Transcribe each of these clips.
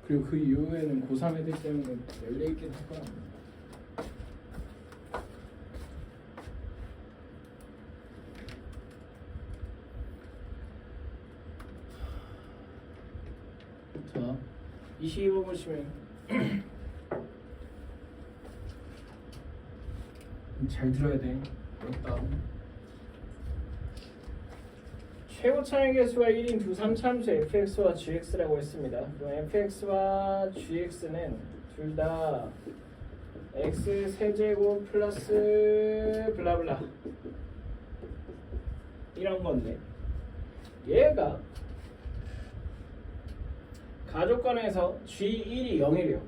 그리고 그 이후에는 고3 애들 때문에 열려있긴 할 거야. 자, 22번 보시면 잘 들어야 돼. 어렵다. 최고 차이 계수가 1인 두 3참수 fx와 gx라고 했습니다. 그럼 fx와 gx는 둘 다 x 세제곱 플러스 블라블라 이런 건데, 얘가 가족관에서 g1이 0이래요.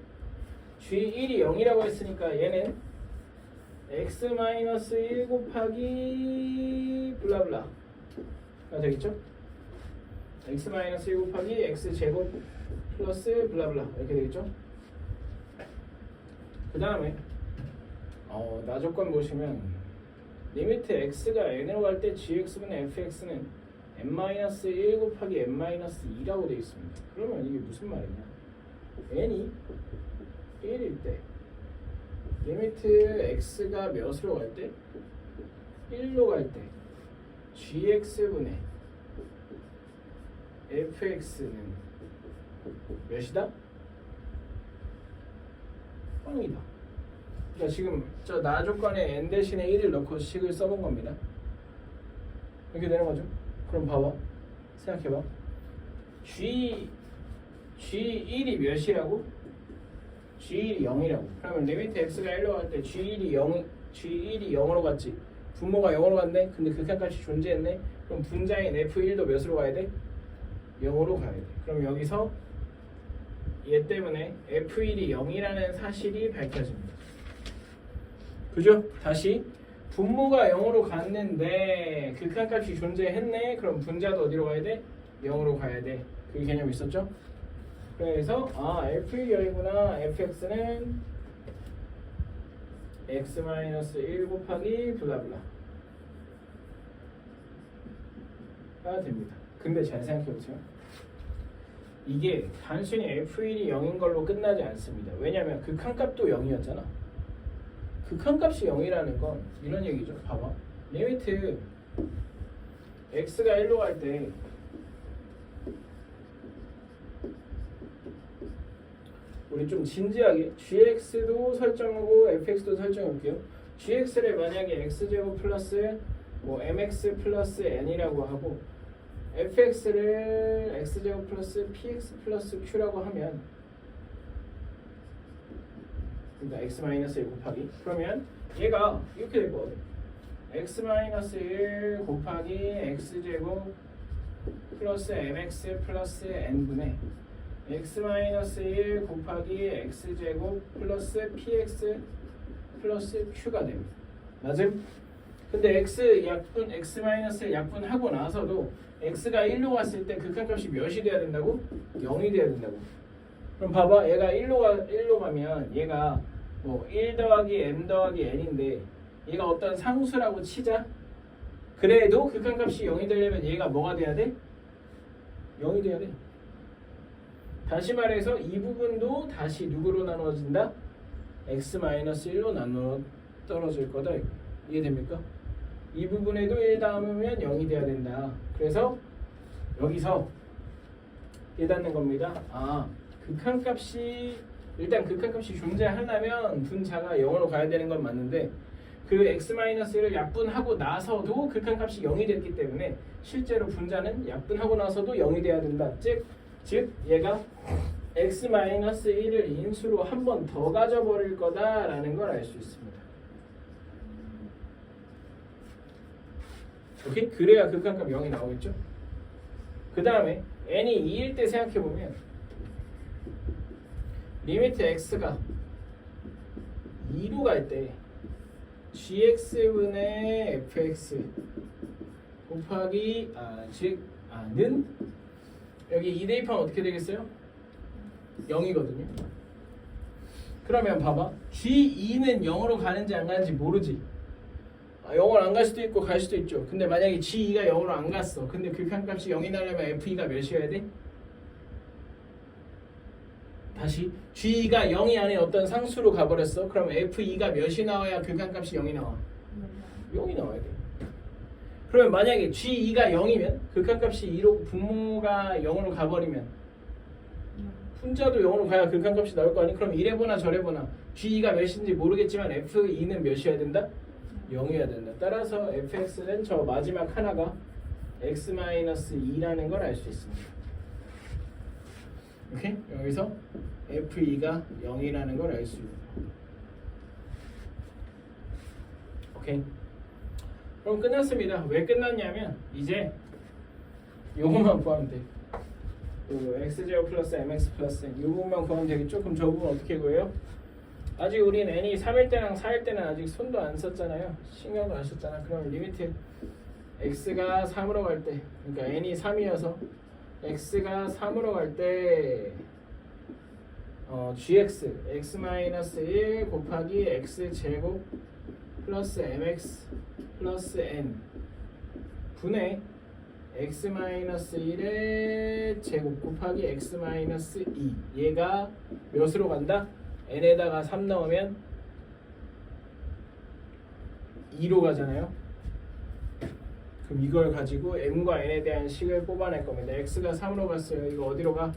g1이 0이라고 했으니까 얘는 x-1 곱하기 블라블라 가 되겠죠? x-1 곱하기 x제곱 플러스 블라블라 이렇게 되겠죠? 그 다음에 나조건 보시면 리미트 x가 n으로 갈 때 gx분의 fx는 n-1 곱하기 n-2라고 되어 있습니다. 그러면 이게 무슨 말이냐? n이 1일 때 리미트 x가 몇으로 갈 때? 1로 갈 때 gx분의 fx는 몇이다? 0이다. 그러니까 지금 저 나조건에 n 대신에 1을 넣고 식을 써본 겁니다. 이렇게 되는 거죠. 그럼 봐봐. 생각해봐. G1이 몇이라고? G1이 0이라고. 그러면 리미트 x가 1로 갈 때 G1이 0으로 갔지. 분모가 0으로 갔네. 근데 극한값이 존재했네. 그럼 분자인 F1도 몇으로 가야 돼? 0으로 가야 돼. 그럼 여기서 얘 때문에 F1이 0이라는 사실이 밝혀집니다. 그죠? 다시 분모가 0으로 갔는데 극한값이 존재했네. 그럼 분자도 어디로 가야 돼? 0으로 가야 돼. 그 개념 있었죠? 그래서 F1이 0이구나. fx는 x-1 곱하기 블라블라 가 됩니다. 근데 잘 생각해보세요. 이게 단순히 F1이 0인 걸로 끝나지 않습니다. 왜냐면 극한값도 0이었잖아. 극한값이 0이라는 건 이런 얘기죠. 봐봐. 리미트 x가 1로 갈 때 우리 좀 진지하게 gx도 설정하고 fx도 설정해볼게요. gx를 만약에 x제곱 플러스 mx 플러스 n이라고 하고 fx를 x제곱 플러스 px 플러스 q라고 하면, 그러니까 x-1 곱하기, 그러면 얘가 이렇게 될 거거든. x-1 곱하기 x제곱 플러스 mx 플러스 n분의 x-1 곱하기 x제곱 플러스 px 플러스 q가 됩니다. 맞음? 근데 x-를 약분하고 나서도 x가 1로 갔을 때 극한값이 몇이 돼야 된다고? 0이 돼야 된다고. 그럼 봐봐. 얘가 1로 가면 얘가 1 더하기 m 더하기 n인데 얘가 어떤 상수라고 치자. 그래도 극한값이 0이 되려면 얘가 뭐가 돼야 돼? 0이 돼야 돼. 다시 말해서 이 부분도 다시 누구로 나눠진다? x-1로 나눠 떨어질 거다. 이해됩니까? 이 부분에도 1 담으면 0이 돼야 된다. 그래서 여기서 깨닫는 겁니다. 일단 극한값이 존재하려면 분자가 0으로 가야 되는 건 맞는데 그 x-를 약분하고 나서도 극한값이 0이 됐기 때문에 실제로 분자는 약분하고 나서도 0이 돼야 된다. 즉 얘가 x-1을 인수로 한 번 더 가져버릴 거다라는 걸 알 수 있습니다. 오케이? 그래야 극한값 0이 나오겠죠? 그 다음에 n이 2일 때 생각해보면 리미트 x가 2로 갈 때 gx분의 fx 곱하기 는 여기 2 대입하면 어떻게 되겠어요? 0이거든요. 그러면 봐봐. g2는 0으로 가는지 안 가는지 모르지. 0으로 안 갈 수도 있고 갈 수도 있죠. 근데 만약에 g2가 0으로 안 갔어. 근데 극한값이 0이 나려면 f2가 몇이어야 돼? 다시 G가 0이 안에 어떤 상수로 가버렸어. 그럼 F2가 몇이 나와야 극한값이 0이 나와? 0이 나와야 돼. 그러면 만약에 G2가 0이면 극한값이 2로 분모가 0으로 가버리면 분자도 0으로 가야 극한값이 나올 거 아니? 그럼 이래보나 저래보나 G2가 몇인지 모르겠지만 F2는 몇이어야 된다? 0이어야 된다. 따라서 fx는 저 마지막 하나가 x-2라는 걸 알 수 있습니다. 오케이? 여기서 f2가 0이라는 걸 알 수 있다. 오케이? 그럼 끝났습니다. 왜 끝났냐면 이제 요것만 구하면 돼. x제곱 플러스 mx 플러스 n 이 부분만 구하면 되겠죠? 그럼 저 부분 어떻게 구해요? 아직 우린 n이 3일 때랑 4일 때는 아직 손도 안 썼잖아요. 신경도 안 썼잖아. 그럼 리미트 x가 3으로 갈 때, 그러니까 n이 3이어서 x가 3으로 갈 때 gx x-1 곱하기 x제곱 플러스 mx 플러스 n 분의 x-1의 제곱 곱하기 x-2 얘가 몇으로 간다? n에다가 3 넣으면 2로 가잖아요. 그럼 이걸 가지고 m과 n에 대한 식을 뽑아낼 겁니다. x가 3으로 갔어요. 이거 어디로 가?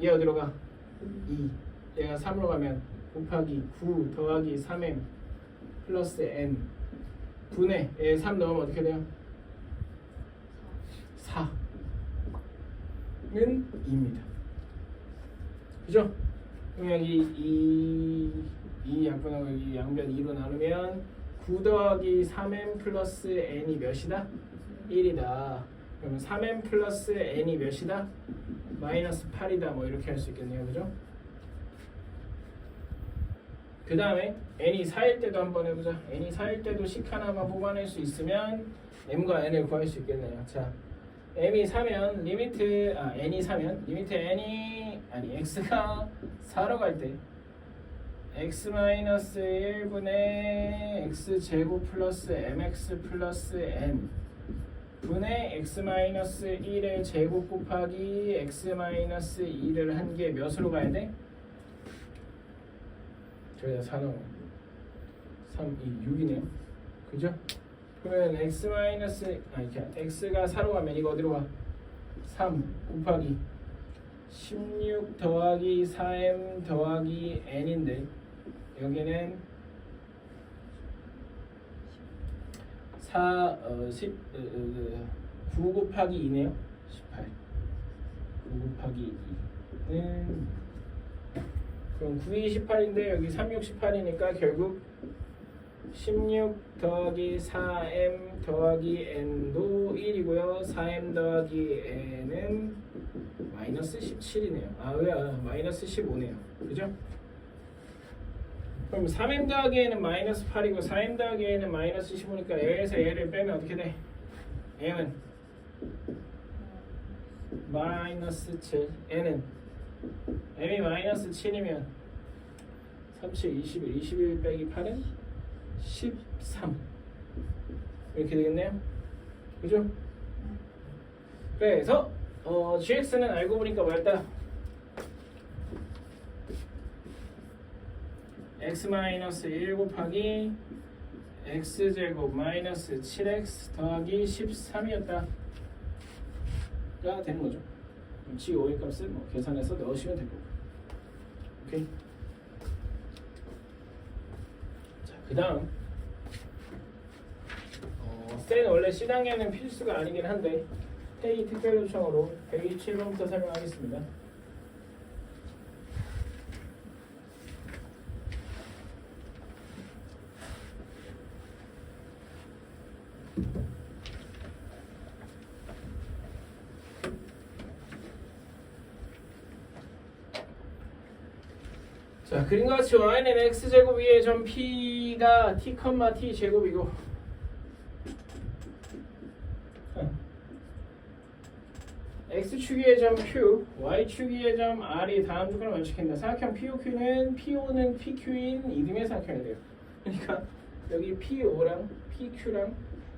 얘 어디로 가? 2. 얘가 3으로 가면 곱하기 9 더하기 3m 플러스 n 분의 얘 3 넣으면 어떻게 돼요? 4는 2입니다. 그죠? 그럼 여기 이 약분하고 여기 양변 2로 나누면 9 더하기 3m 플러스 n이 몇이다? 1이다. 그러면 3m 플러스 n이 몇이다? 마이너스 8이다. 뭐 이렇게 할 수 있겠네요. 그죠? 그 다음에 n이 4일 때도 한번 해보자. n이 4일 때도 식 하나만 뽑아낼 수 있으면 m과 n을 구할 수 있겠네요. 자, m이 4면 리미트 n이 4면 리미트 x가 4로 갈 때 x-1분의 x제곱 플러스 mx 플러스 n 분의 x-1의 제곱 곱하기 x-2를 한 게 몇으로 가야 돼? 저기다 4 넣으면 3, 2, 6이네요. 그죠? 그러면 x가 4로 가면 이거 어디로 가? 3 곱하기 16 더하기 4m 더하기 n인데 여기는 9 곱하기 2네요. 18 9 곱하기 2는 그럼 9이 18인데 여기 3, 6, 18이니까 결국 16 더하기 4m 더하기 n도 1이고요. 4m 더하기 n은 마이너스 17이네요. 마이너스 15네요. 그죠? 그럼 3m 더하기 n은 마이너스 8이고 4m 더하기 n은 마이너스 15니까 여기에서 얘를 빼면 어떻게 돼? m은 마이너스 7 n은 m이 마이너스 7이면 37, 21 빼기 8은 13 이렇게 되겠네요. 그죠? 그래서 gx는 알고 보니까 뭐였다? x-1 곱하기 x제곱 마이너스 7x 더하기 13이었다 가 되는 거죠. g5의 값을 뭐 계산해서 넣으시면 될 거고. 오케이. 자, 그 다음 셀 원래 C단계는 필수가 아니긴 한데 회의 특별 요청으로 127번부터 설명하겠습니다. 자, 그림과 같이 y는 x제곱 위에 점 p가 t, t 제곱이고 x축 위의 점 q, y축 위의 점 r이 다음 조건을 만족한다. 사각형 POQ는 PO는 PQ인 이등의 사각형이 돼요. 그러니까 여기 PO랑 PQ랑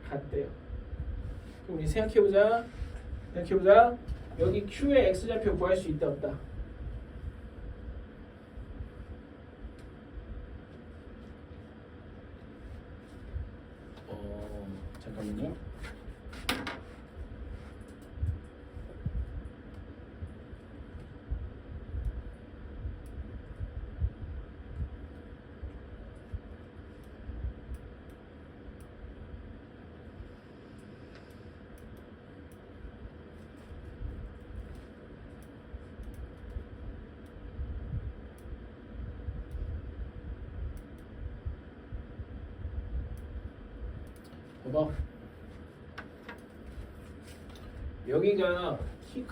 같대요. 그럼 우리 생각해보자. 여기 Q의 x좌표 구할 수 있다 없다? 잠깐만요. 봐봐. 여기가 t,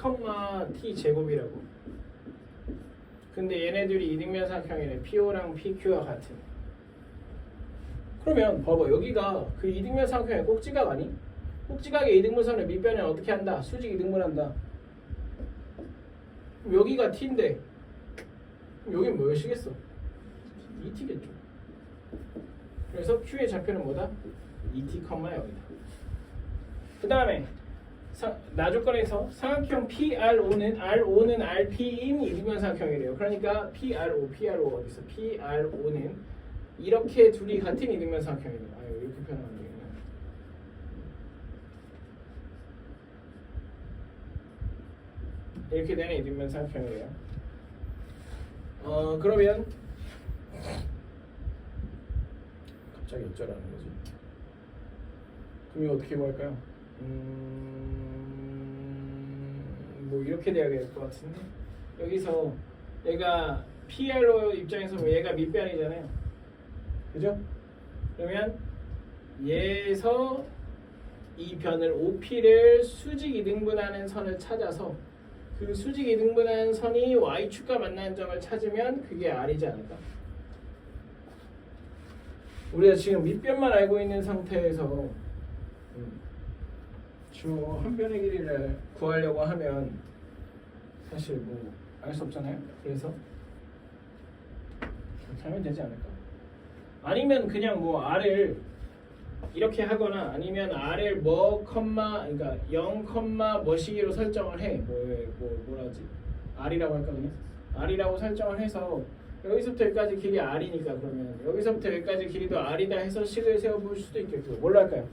t 제곱이라고. 근데 얘네들이 이등변 삼각형이래. PO랑 PQ와 같은. 그러면 봐봐. 여기가 그 이등변 삼각형의 꼭지각 아니? 꼭지각의 이등분선을 밑변에 어떻게 한다? 수직 이등분한다. 그럼 여기가 t인데 여긴 뭐시겠어? 2t겠죠. 그래서 Q의 좌표는 뭐다? 2t, 여기다. 그 다음에 나조건에서 삼각형 PRO는 RP인 이등변 삼각형이래요. 그러니까 PRO 어디 있어? PRO는 이렇게 둘이 같은 이등변 삼각형이래요. 이렇게 표현하면 되겠네. 이렇게 되는 이등변 삼각형이래요. 그러면 갑자기 어쩌라는 거지? 그럼 이거 어떻게 구할까요? 뭐 이렇게 돼야 될 것 같은데 여기서 얘가 PRO 입장에서 보면 얘가 밑변이잖아요. 그죠? 그러면 얘에서 이 변을 OP를 수직 이등분하는 선을 찾아서 그 수직 이등분하는 선이 Y축과 만나는 점을 찾으면 그게 R이지 않을까? 우리가 지금 밑변만 알고 있는 상태에서 주 한 변의 길이를 구하려고 하면 사실 뭐 알 수 없잖아요. 그래서 이렇게 하면 되지 않을까? 아니면 그냥 뭐 R을 이렇게 하거나 아니면 R을 그러니까 0, 뭐 시기로 설정을 해. 뭐라지? R이라고 할까 그냥? R이라고 설정을 해서 여기서부터 여기까지 길이 R이니까 그러면 여기서부터 여기까지 길이도 R이다 해서 식을 세워볼 수도 있겠고 뭘로 할까요?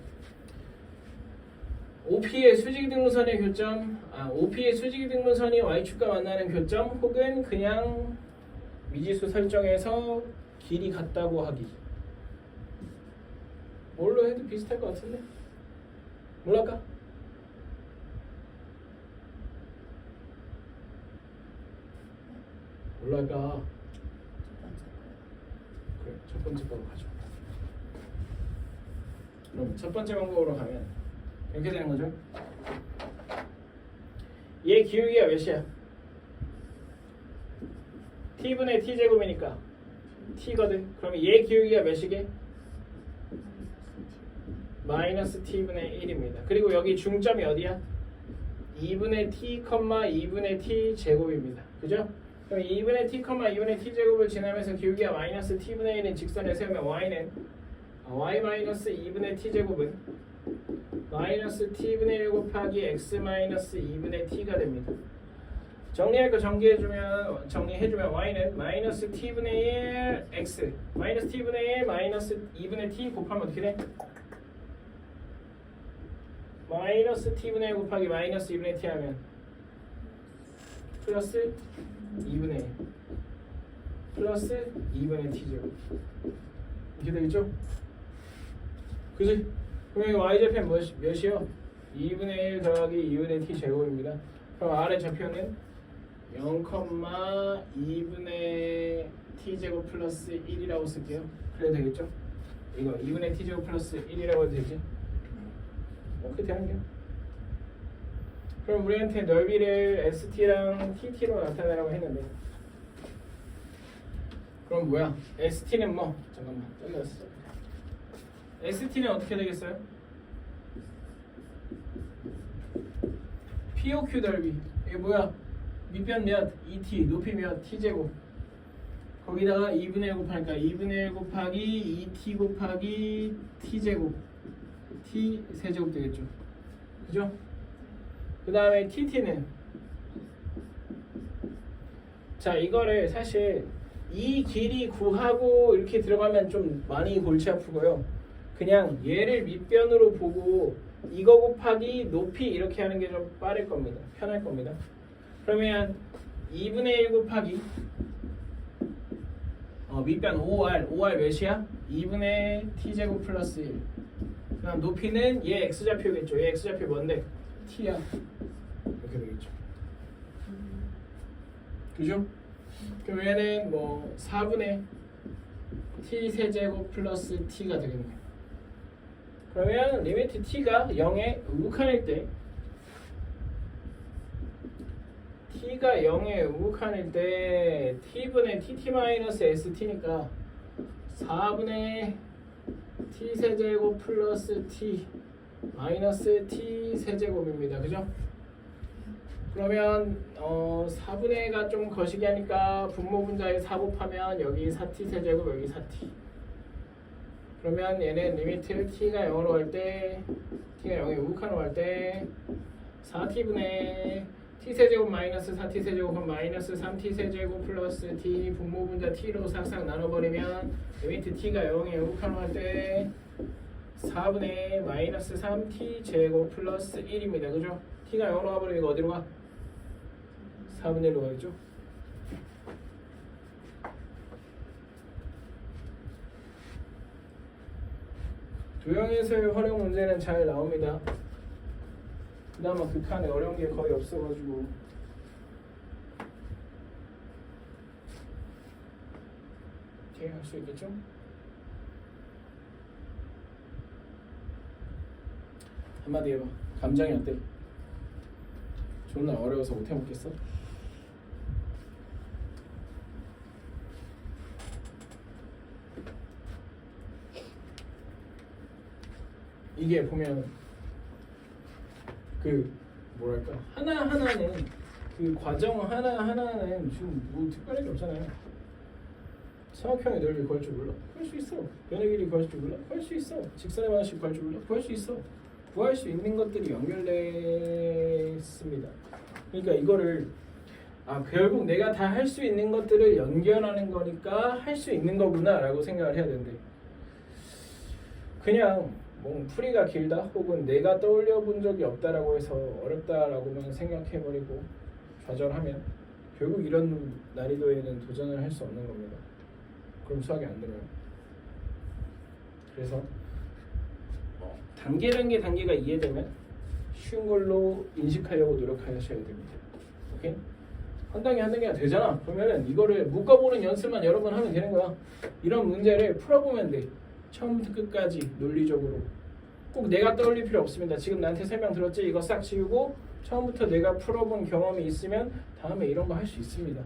OP의 수직이등분선의 교점, OP의 수직이등분선이 Y축과 만나는 교점 혹은 그냥 미지수 설정해서 길이 같다고 하기. 뭘로 해도 비슷할 것 같은데? 뭘로 할까? 뭘로 할까? 그래, 첫 번째 거로 가죠. 그럼 첫 번째 방법으로 가면 이렇게 되는 거죠. 얘 기울기가 몇이야? t분의 t제곱이니까 t거든. 그러면 얘 기울기가 몇이게? 마이너스 t분의 1입니다. 그리고 여기 중점이 어디야? 2분의 t, 2분의 t 제곱입니다. 그죠? 그럼 2분의 t, 2분의 t 제곱을 지나면서 기울기가 마이너스 t분의 1인 직선을 세우면 y는 y 마이너스 2분의 t 제곱은 마이너스 t분의 1 곱하기 x 마이너스 2분의 t가 됩니다. 정리할 거 정리해주면 y는 마이너스 t분의 1 x 마이너스 t분의 1 마이너스 2분의 t 곱하면 어떻게 돼? 마이너스 t분의 1 곱하기 마이너스 2분의 t 하면 플러스 2분의 1 플러스 2분의 t 제곱 이렇게 되겠죠? 그지? 그럼 여기 y좌표는 몇이요? 2분의 1 더하기 2분의 t 제곱입니다. 그럼 R의 좌표는 0,2분의 t 제곱 플러스 1이라고 쓸게요. 그래도 되겠죠? 이거 2분의 t 제곱 플러스 1이라고 해도 되지? 이렇게 되는 게. 그럼 우리한테 넓이를 st랑 tt로 나타내라고 했는데 그럼 뭐야? st는 뭐? 잠깐만 여기 왔어. st는 어떻게 되겠어요? POQ 넓이 이게 뭐야? 밑변 몇? 2t 높이 몇? t제곱 거기다가 2분의 1 곱하니까 2분의 1 곱하기 2t 곱하기 t제곱 t 세제곱 되겠죠. 그죠? 그 다음에 tt는 자 이거를 사실 이 길이 구하고 이렇게 들어가면 좀 많이 골치 아프고요. 그냥 얘를 밑변으로 보고 이거 곱하기 높이 이렇게 하는 게 좀 빠를 겁니다. 편할 겁니다. 그러면 2분의 1 곱하기 밑변 5R 몇이야? 2분의 t제곱 플러스 1. 그다음 높이는 얘 x좌표겠죠. 얘 x좌표 뭔데? t야. 이렇게 되겠죠. 그죠? 그럼 얘는 뭐 4분의 t 세제곱 플러스 t가 되겠네요. 그러면 리미트 t가 0에 우극한일 때 t가 0에 우극한일 때 t분의 tt-st니까 4분의 t 세제곱 플러스 t 마이너스 t 세제곱입니다. 그죠? 그러면 4분의가 좀 거시기 하니까 분모 분자에 4 곱하면 여기 4t 세제곱 여기 4t. 그러면 얘는 리미트 t가 0으로 갈 때 t가 0에 우극한으로 갈 때 4t분의 t 세제곱 마이너스 4t 세제곱은 마이너스 3t 세제곱 플러스 t 분모 분자 t로 싹싹 나눠버리면 리미트 t가 0에 우극한으로 갈 때 4분의 마이너스 3t 제곱 플러스 1입니다. 그죠? t가 0으로 가버리면 이거 어디로 가? 4분의 1로 가겠죠? 도형에서의 활용 문제는 잘 나옵니다. 그나마 극한에 어려운 게 거의 없어가지고 이렇게 할 수 있겠죠? 한마디 해봐. 감정이 어때? 존나 어려워서 못 해먹겠어? 이게 보면 그 뭐랄까 하나하나는 그 과정 하나하나는 지금 뭐 특별한 게 없잖아요. 삼각형의 넓이 구할 줄 몰라? 구할 수 있어. 변의 길이 구할 줄 몰라? 구할 수 있어. 직선의 방식 구할 줄 몰라? 구할 수 있어. 구할 수 있는 것들이 연결됐습니다. 그러니까 이거를 결국 내가 다 할 수 있는 것들을 연결하는 거니까 할 수 있는 거구나 라고 생각을 해야 되는데 그냥 뭐 풀이가 길다 혹은 내가 떠올려 본 적이 없다라고 해서 어렵다라고만 생각해버리고 좌절하면 결국 이런 난이도에는 도전을 할 수 없는 겁니다. 그럼 수학이 안 늘어요. 그래서 단계가 이해되면 쉬운 걸로 인식하려고 노력하셔야 됩니다. 오케이? 한 단계가 되잖아. 그러면은 이거를 묶어보는 연습만 여러 번 하면 되는 거야. 이런 문제를 풀어보면 돼. 처음부터 끝까지 논리적으로. 꼭 내가 떠올릴 필요 없습니다. 지금 나한테 설명 들었지? 이거 싹 지우고 처음부터 내가 풀어본 경험이 있으면 다음에 이런 거 할 수 있습니다.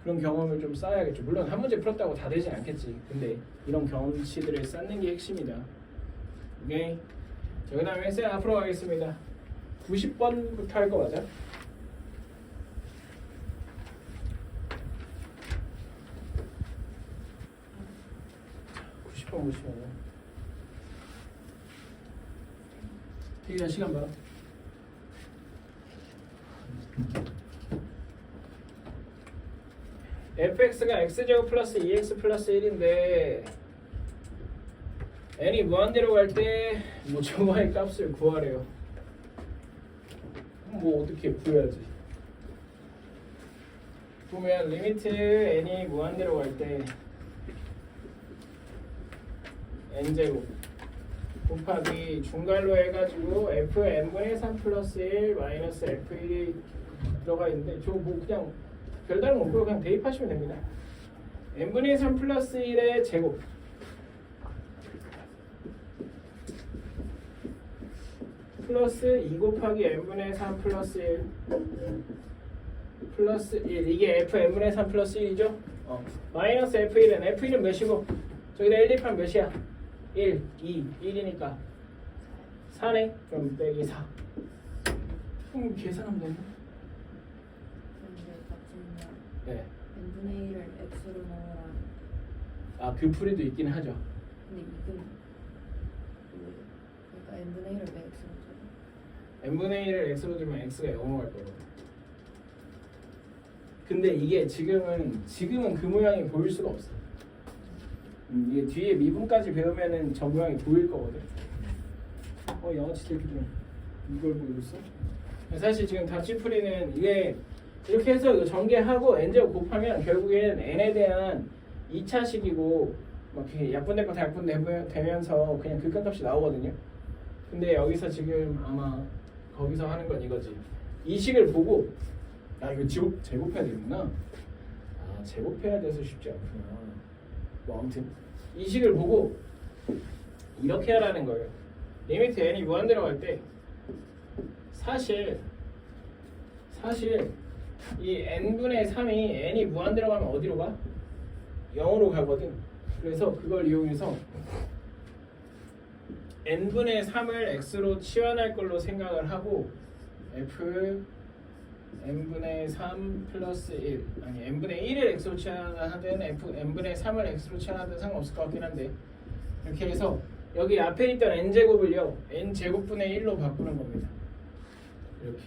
그런 경험을 좀 쌓아야겠죠. 물론 한 문제 풀었다고 다 되진 않겠지. 근데 이런 경험치들을 쌓는 게 핵심이다. 오케이? 자, 그 다음에 쌤 앞으로 가겠습니다. 90번부터 할 거 맞아? 보시면요. 되게 시간 봐. fx가 x제곱 플러스 2x 플러스 1인데 n이 무한대로 갈 때 뭐 저거의 값을 구하래요. 뭐 어떻게 구해야지? 보면 리미트 n이 무한대로 갈 때 n제곱 곱하기 중괄호 해가지고 fn분의 3 플러스 1 마이너스 f1이 들어가 있는데 저거 뭐 그냥 별다른 거 없고 그냥 대입하시면 됩니다. n분의 3 플러스 1의 제곱 플러스 2 곱하기 n분의 3 플러스 1 플러스 1 이게 fn분의 3 플러스 1이죠? 마이너스 f1은 몇이고 저기다 1 대입하면 몇이야? 1, 2, 1이니까 4네? 그럼 빼기 4 계산하면 되네. 네. n분의 1을 x로 넣으라. 그 풀이도 있긴 하죠. 근데 이건 그러니까 n분의 1을 왜 x로 넣죠? n분의 1을 x로 두면 x가 0으로 갈 거거든. 근데 이게 지금은 그 모양이 보일 수가 없어. 이게 뒤에 미분까지 배우면은 저 모양이 보일 거거든. 양아치 새끼들 이걸 보여줬어? 사실 지금 답지풀이는 이게 이렇게 해서 이거 전개하고 n제곱 곱하면 결국엔 n에 대한 2차식이고 막 이렇게 약분될 다 약분되면서 그냥 극한값이 나오거든요. 근데 여기서 지금 아마 거기서 하는 건 이거지. 이 식을 보고 이거 제곱해야 되는구나. 제곱해야 돼서 쉽지 않구나. 뭐 아무튼 이 식을 보고 이렇게 하라는 거예요. 리미트 n이 무한대로 갈 때 사실 이 n분의 3이 n이 무한대로 가면 어디로 가? 0으로 가거든. 그래서 그걸 이용해서 n분의 3을 x로 치환할 걸로 생각을 하고 f n분의 3 플러스 1 아니 n분의 1을 x로 치환하든 n분의 3을 x로 치환하든 상관없을 것 같긴 한데 이렇게 해서 여기 앞에 있던 n제곱을요 n제곱분의 1로 바꾸는 겁니다. 이렇게.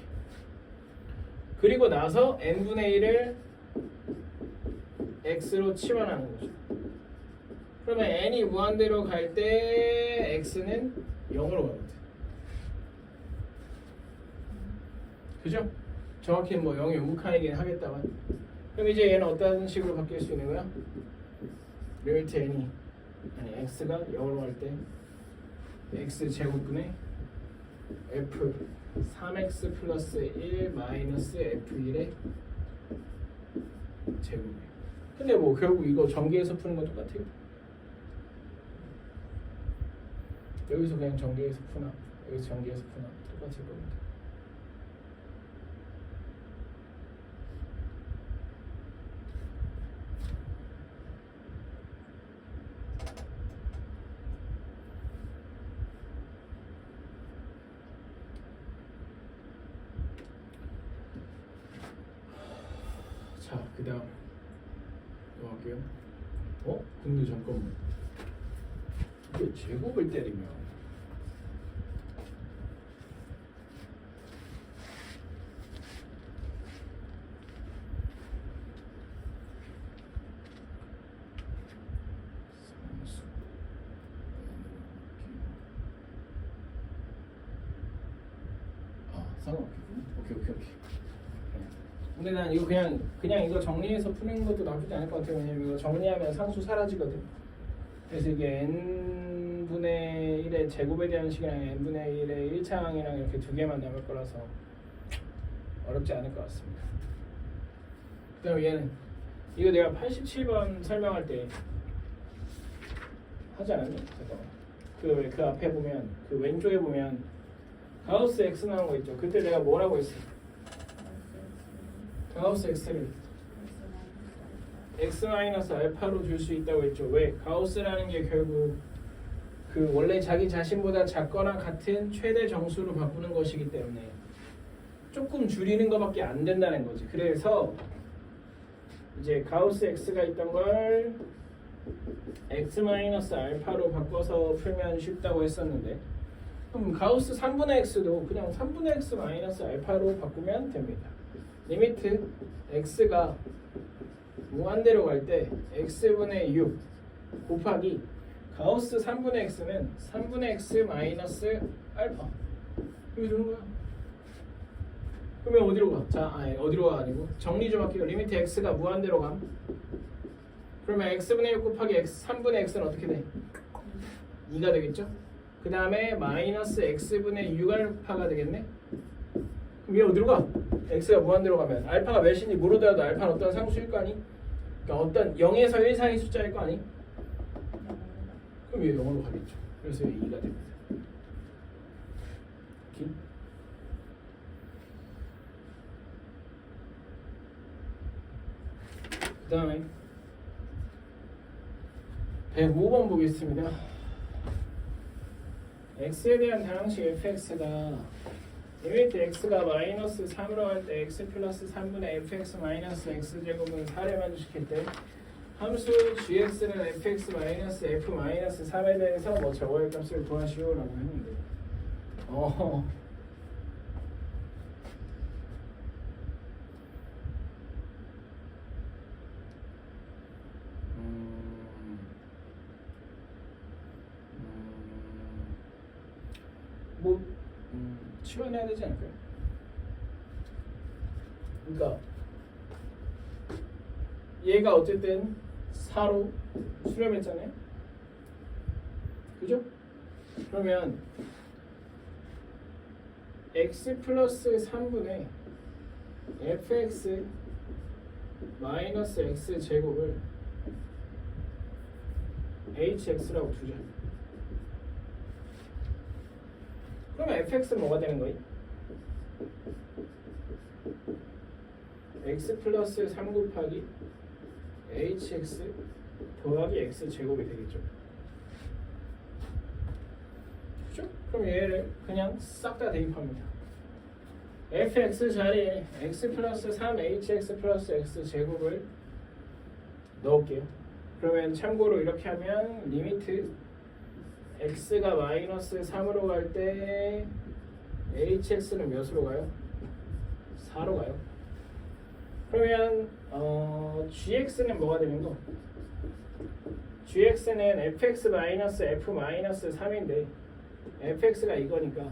그리고 나서 n분의 1을 x로 치환하는 거죠. 그러면 n이 무한대로 갈 때 x는 0으로 가거든. 그죠? 정확히는 뭐 0이 우극한이긴 하겠다만. 그럼 이제 얘는 어떤 식으로 바뀔 수 있는 거야? 리미트 n이 x가 0으로 갈 때 x 제곱분의 f 3x 플러스 1 마이너스 f1의 제곱이에요. 근데 뭐 결국 이거 전개해서 푸는 건 똑같아요. 여기서 그냥 전개해서 푸나 여기서 전개해서 푸나 똑같을 겁니다. 자, 그 다음 넘어갈게요. 근데 잠깐만, 이게 제곱을 때리면 상관없겠군요. 오케이. 근데 난 이거 그냥 이거 정리해서 푸는 것도 나쁘지 않을 것 같아요. 왜냐면 이거 정리하면 상수 사라지거든. 그래서 이게 n분의 1의 제곱에 대한 식이랑 n분의 1의 1차항이랑 이렇게 두 개만 남을 거라서 어렵지 않을 것 같습니다. 그 다음에 얘는 이거 내가 87번 설명할 때 하지 않았니? 잠깐만. 그 앞에 보면 그 왼쪽에 보면 가우스 x 나온 거 있죠. 그때 내가 뭐라고 했어? 가우스 x를 x-알파로 줄 수 있다고 했죠. 왜? 가우스라는 게 결국 그 원래 자기 자신보다 작거나 같은 최대 정수로 바꾸는 것이기 때문에 조금 줄이는 것밖에 안 된다는 거지. 그래서 이제 가우스 x가 있던 걸 x-알파로 바꿔서 풀면 쉽다고 했었는데, 그럼 가우스 3분의 x도 그냥 3분의 x 마이너스 알파로 바꾸면 됩니다. 리미트 x가 무한대로 갈 때 x분의 6 곱하기 가우스 3분의 x는 3분의 x 마이너스 알파 이렇게 되는 거야. 그러면 어디로 가? 어디로 가 아니고 정리 좀 할게요. 리미트 x가 무한대로 감. 그러면 x분의 6 곱하기 x 3분의 x는 어떻게 돼? 2가 되겠죠? 그 다음에 마이너스 x분의 6알파가 되겠네? 그럼 얘 어디로 가? x가 무한대로 가면 알파가 몇인지 모르더라도 알파는 어떤 상수일 거 아니? 그러니까 어떤 0에서 1 사이 숫자일 거 아니? 그럼 얘 0으로 가겠죠. 그래서 얘 2가 됩니다. 오케이? 그 다음에 105번 보겠습니다. x에 대한 다항식 fx가 리미트 x가 마이너스 3으로 갈 때 x 플러스 3분의 fx 마이너스 x제곱은 4를 만족시킬 때 함수 gx는 fx 마이너스 f 마이너스 3에 대해서 뭐 저거의 값을 구하시오라고 했는데 치워내야 되지 않을까요? 그러니까 얘가 어쨌든 4로 수렴했잖아요. 그죠? 그러면 x 플러스 3분의 fx 마이너스 x 제곱을 hx라고 두자. 그러면 fx는 뭐가 되는 거예요? x 플러스 3 곱하기 hx 더하기 x 제곱이 되겠죠. 그죠? 그럼 얘를 그냥 싹 다 대입합니다. fx 자리에 x 플러스 3 hx 플러스 x 제곱을 넣을게요. 그러면 참고로 이렇게 하면 리미트 x가 마이너스 3으로 갈 때 hx는 몇으로 가요? 4로 가요. 그러면 gx는 뭐가 되는 거? gx는 fx 마이너스 f 마이너스 3인데 fx가 이거니까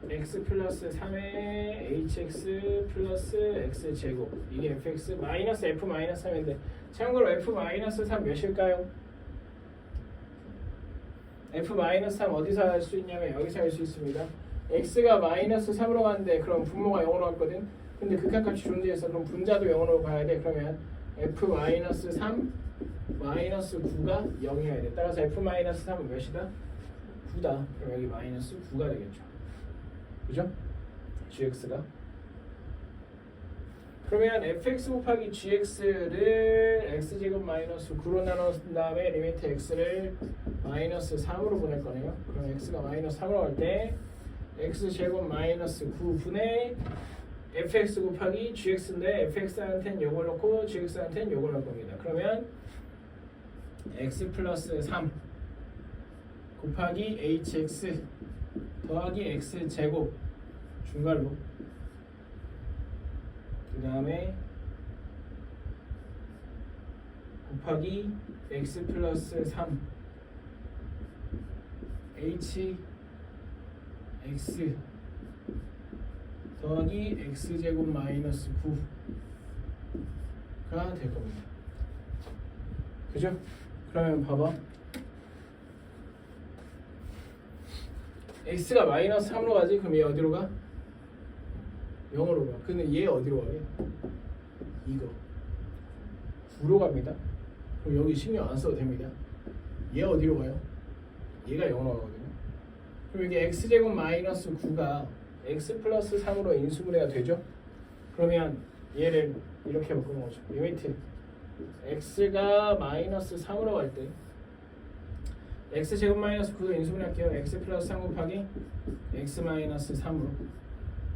x 플러스 3의 hx 플러스 x 제곱 이게 fx 마이너스 f 마이너스 3인데 참고로 f 마이너스 3 몇일까요? f 마이너스 3 어디서 할 수 있냐면 여기서 할 수 있습니다. x가 마이너스 3으로 가는데 그럼 분모가 0으로 갔거든. 근데 극한값이 존재해서 그럼 분자도 0으로 가야 돼. 그러면 f 마이너스 3 마이너스 9가 0이어야 돼. 따라서 f 마이너스 3은 몇이다? 9다. 그럼 여기 마이너스 9가 되겠죠. 그죠? gx가 그러면 fx 곱하기 gx를 x제곱 마이너스 9로 나눈 다음에 리미트 x를 마이너스 3으로 보낼 거네요. 그럼 x가 마이너스 3으로 갈 때 x제곱 마이너스 9분의 fx 곱하기 gx인데 fx한테는 요걸 넣고 gx한테는 요걸 넣을 겁니다. 그러면 x 플러스 3 곱하기 hx 더하기 x 제곱 중괄호 그 다음에 곱하기 x 플러스 3 h x 더하기 x 제곱 마이너스 9가 될 겁니다. 그죠? 그러면 봐봐. x가 마이너스 3으로 가지? 그럼 얘 어디로 가? 0으로 가. 근데 얘 어디로 가게? 이거 9로 갑니다. 그럼 여기 신경 안 써도 됩니다. 얘 어디로 가요? 얘가 0으로 가거든요. 그럼 이게 x제곱 마이너스 9가 x 플러스 3으로 인수분해가 되죠? 그러면 얘를 이렇게 바꾸는 거죠. 리미트 x가 마이너스 3으로 갈 때 x제곱 마이너스 9도 인수분해할게요. x 플러스 3 곱하기 x 마이너스 3으로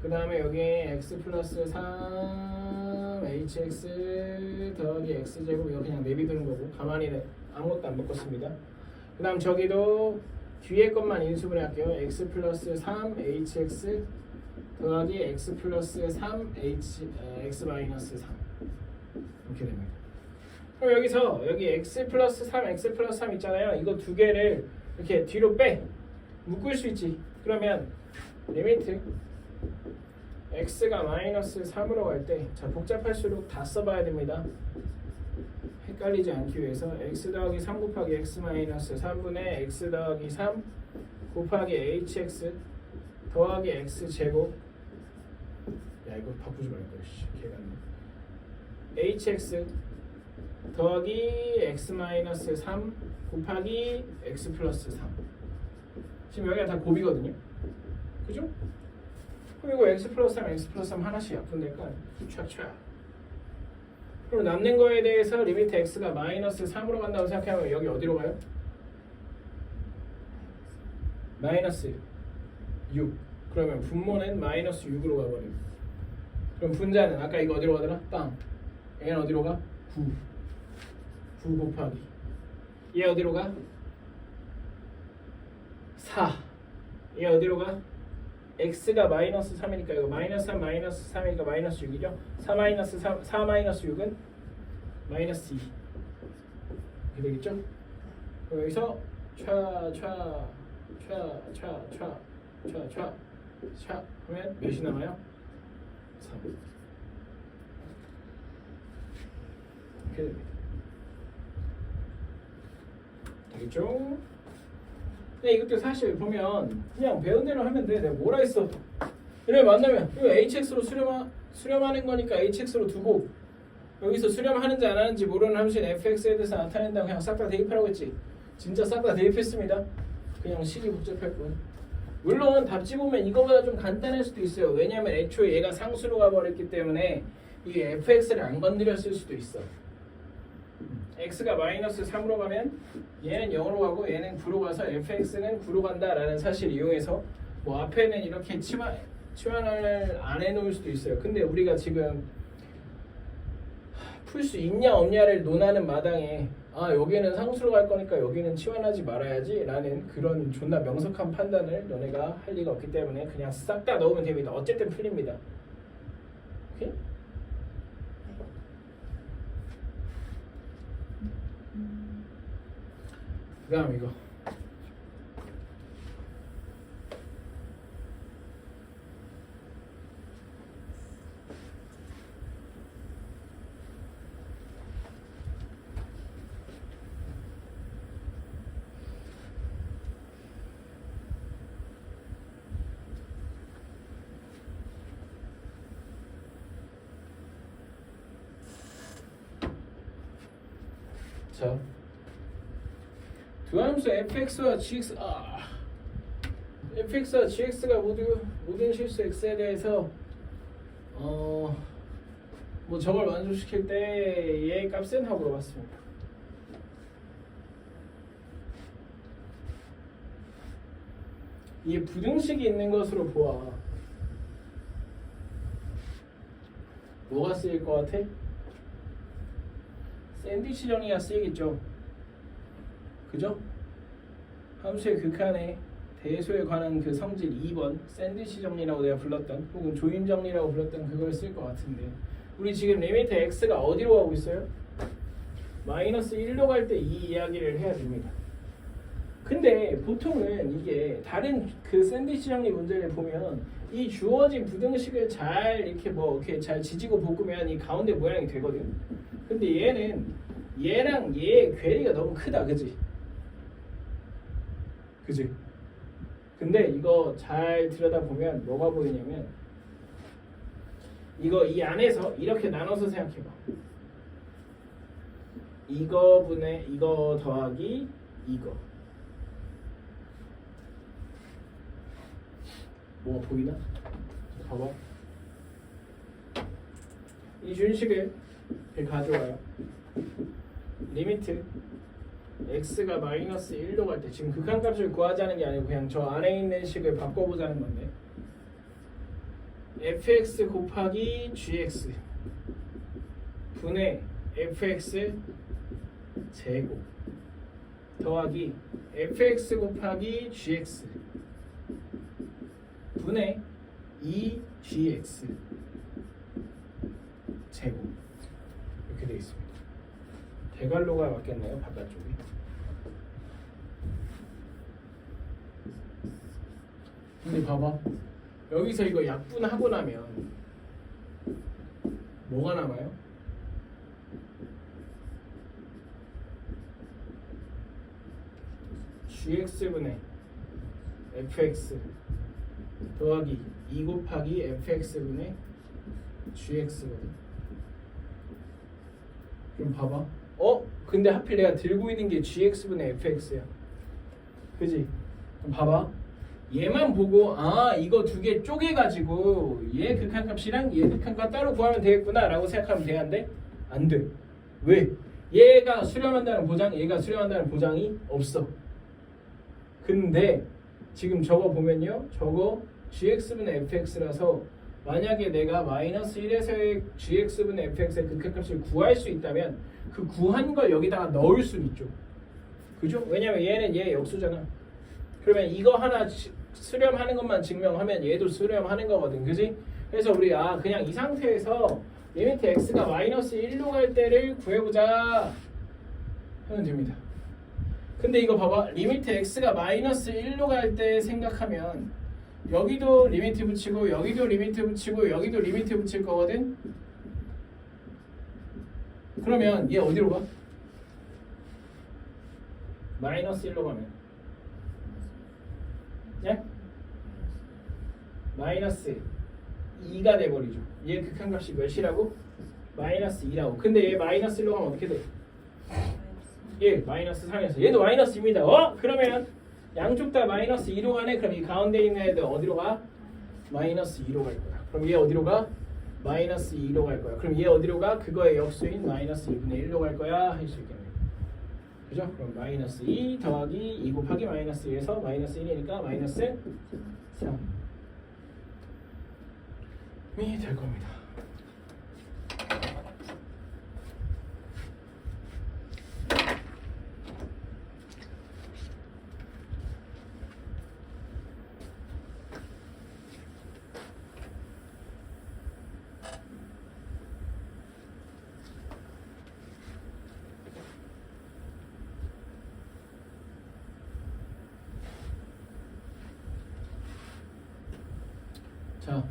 그 다음에 여기 x 플러스 3 hx 더하기 x제곱 이거 그냥 내비두는 거고 가만히 아무것도 안 바꿨습니다. 그 다음 저기도 뒤에 것만 인수분해 할게요. x 플러스 3 hx 더하기 x 플러스 3 x 마이너스 3 이렇게 됩니다. 그럼 여기서 여기 x 플러스 3 x 플러스 3 있잖아요. 이거 두 개를 이렇게 뒤로 빼 묶을 수 있지. 그러면 리미트 x가 마이너스 3으로 갈 때 자 복잡할수록 다 써봐야 됩니다. 헷갈리지 않기 위해서 x 더하기 3 곱하기 x 마이너스 3분의 x 더하기 3 곱하기 hx 더하기 x 제곱 야 이거 바꾸지 말걸 개같네 hx 더하기 x 마이너스 3 곱하기 x 플러스 3 지금 여기가 다 곱이거든요. 그죠? 그리고 x 플러스 3, x 플러스 3 하나씩 약분될까? 촥촥. 그럼 남는 거에 대해서 리미트 x가 마이너스 3으로 간다고 생각하면 여기 어디로 가요? 마이너스 6. 그러면 분모는 마이너스 6으로 가버려요. 그럼 분자는 아까 이거 어디로 가더라? 빵. 얘는 어디로 가? 9. 9 곱하기. 얘 어디로 가? 4. 얘 어디로 가? x가 마이너스 3이니까 이거 마이너스 3 마이너스 3이니까 마이너스 6이죠. 4 마이너스 3, 4 마이너스 6은 마이너스 2 이렇게 되겠죠. 그럼 여기서 차 하면 몇이 남아요? 3. 이렇게 됩니다. 되겠죠? 근데 이것도 사실 보면 그냥 배운 대로 하면 돼. 내가 뭐라 했어? 이래 만나면 이거 hx로 수렴하는 거니까 hx로 두고 여기서 수렴하는지 안 하는지 모르는 함수인 fx에 대해서 나타낸다고 그냥 싹 다 대입하라고 했지. 진짜 싹 다 대입했습니다. 그냥 식이 복잡할 뿐. 물론 답지 보면 이거보다 좀 간단할 수도 있어요. 왜냐면 애초에 얘가 상수로 가버렸기 때문에 이 fx를 안 건드렸을 수도 있어. x가 마이너스 3으로 가면 얘는 0으로 가고 얘는 9로 가서 fx는 9로 간다라는 사실을 이용해서 뭐 앞에는 이렇게 치환을 안 해놓을 수도 있어요. 근데 우리가 지금 풀 수 있냐 없냐를 논하는 마당에 아 여기는 상수로 갈 거니까 여기는 치환하지 말아야지 라는 그런 존나 명석한 판단을 너네가 할 리가 없기 때문에 그냥 싹 다 넣으면 됩니다. 어쨌든 풀립니다. 오케이? 그 다음 이거 자, 두 함수 fx와 gx가 모든 실수 x에 대해서 뭐 저걸 만족시킬 때 얘의 값은 하고 물어봤습니다. 이게 부등식이 있는 것으로 보아 뭐가 쓰일 것 같아? 샌드위치 정리가 쓰이겠죠. 그죠? 함수의 극한의 대소에 관한 그 성질 2번 샌드위치 정리라고 내가 불렀던 혹은 조임 정리라고 불렀던 그걸 쓸 것 같은데 우리 지금 리미트 x가 어디로 가고 있어요? 마이너스 1로 갈 때 이 이야기를 해야 됩니다. 근데 보통은 이게 다른 그 샌드위치 정리 문제를 보면 이 주어진 부등식을 잘 이렇게 뭐 이렇게 잘 지지고 볶으면 이 가운데 모양이 되거든. 근데 얘는 얘랑 얘의 괴리가 너무 크다, 그지? 그지? 근데 이거 잘 들여다보면 뭐가 보이냐면 이거 이 안에서 이렇게 나눠서 생각해봐. 이거 분의 이거 더하기 이거 뭐가 보이나? 봐봐. 이 준식을 가져와요. 리미트 x가 마이너스 1로 갈 때 지금 극한값을 구하자는 게 아니고 그냥 저 안에 있는 식을 바꿔보자는 건데 fx 곱하기 gx 분의 fx 제곱 더하기 fx 곱하기 gx 분의 2gx 제곱 이렇게 되어 있습니다. 대괄호가 맞겠네요. 바깥쪽이. 근데 봐봐. 여기서 이거 약분하고 나면 뭐가 남아요? gx분의 fx 더하기 2 곱하기 fx분의 gx거든. 좀 봐봐. 근데 하필 내가 들고 있는 게 gx분의 fx야. 그지? 그럼 봐봐. 얘만 보고 이거 두 개 쪼개가지고 얘 극한값이랑 얘 극한값 따로 구하면 되겠구나 라고 생각하면 되는데 안 돼. 왜? 얘가 수렴한다는 보장, 얘가 수렴한다는 보장이 없어. 근데 지금 저거 보면요. 저거 gx분의 fx라서 만약에 내가 마이너스 1에서의 gx분의 fx의 극한값을 구할 수 있다면 그 구한 걸 여기다가 넣을 수 있죠. 그죠? 왜냐면 얘는 얘 역수잖아. 그러면 이거 하나 수렴하는 것만 증명하면 얘도 수렴하는 거거든. 그지? 그래서 우리 그냥 이 상태에서 리미트 x가 마이너스 1로 갈 때를 구해보자 하면 됩니다. 근데 이거 봐봐. 리미트 x가 마이너스 1로 갈 때 생각하면 여기도 리미트 붙이고 여기도 리미트 붙이고 여기도 리미트 붙일 거거든. 그러면 얘 어디로 가? 마이너스 1로 가면 예? 마이너스 2가 돼버리죠. 얘 극한값이 몇이라고? 마이너스 2라고. 근데 얘 마이너스 1로 가면 어떻게 돼? 얘 마이너스 3이었어. 얘도 마이너스 2입니다. 그러면 양쪽 다 마이너스 2로 가네. 그럼 이 가운데 있는 애들 어디로 가? 마이너스 2로 갈 거야. 그럼 얘 어디로 가? 마이너스 2로 갈 거야. 그럼 얘 어디로 가? 그거의 역수인 마이너스 2분의 1로 갈 거야. 할 수 있겠네. 그죠? 그럼 마이너스 2 더하기 2 곱하기 마이너스 2에서 마이너스 1이니까 마이너스 3이 될 겁니다. 자,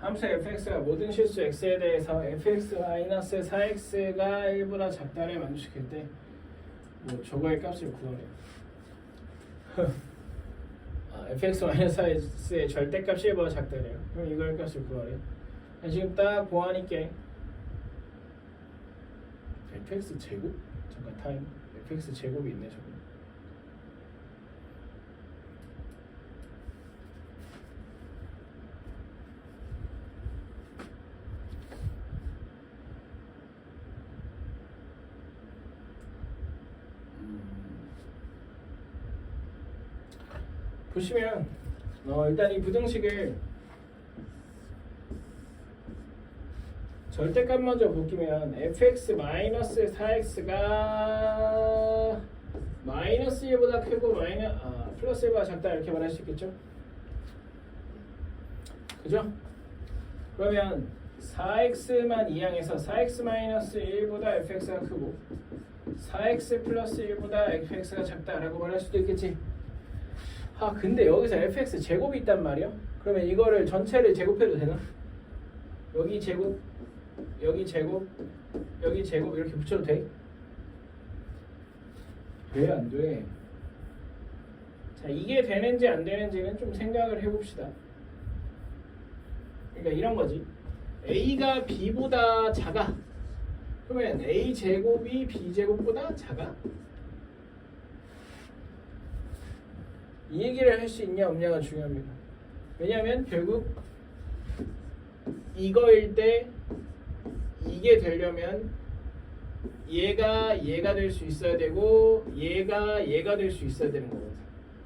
함수 fx가 모든 실수 x에 대해서 fx-4x가 1보다 작다를 만족시킬 때 뭐 저거의 값을 구하래요. fx-4x의 절대값이 1보다 작다래요. 그럼 이거의 값을 구하래요. 지금 딱 보아니까 fx 제곱? 잠깐 타임. fx 제곱이 있네 저거. 보시면 일단 이 부등식을 절대값 먼저 볼게면 fx-4x가 마이너스 1보다 크고 플러스 1보다 작다 이렇게 말할 수 있겠죠? 그죠? 그러면 4x만 이항해서 4x-1보다 fx가 크고 4x 플러스 1보다 fx가 작다라고 말할 수도 있겠지. 근데 여기서 fx 제곱이 있단 말이야. 그러면 이거를 전체를 제곱해도 되나? 여기 제곱, 여기 제곱, 여기 제곱 이렇게 붙여도 돼? 왜 안 돼? 자, 이게 되는지 안 되는지는 좀 생각을 해봅시다. 그러니까 이런 거지. a가 b보다 작아. 그러면 a 제곱이 b 제곱보다 작아? 이 얘기를 할 수 있냐 없냐가 중요합니다. 왜냐하면 결국 이거일 때 이게 되려면 얘가 될 수 있어야 되고 얘가 될 수 있어야 되는 거거든.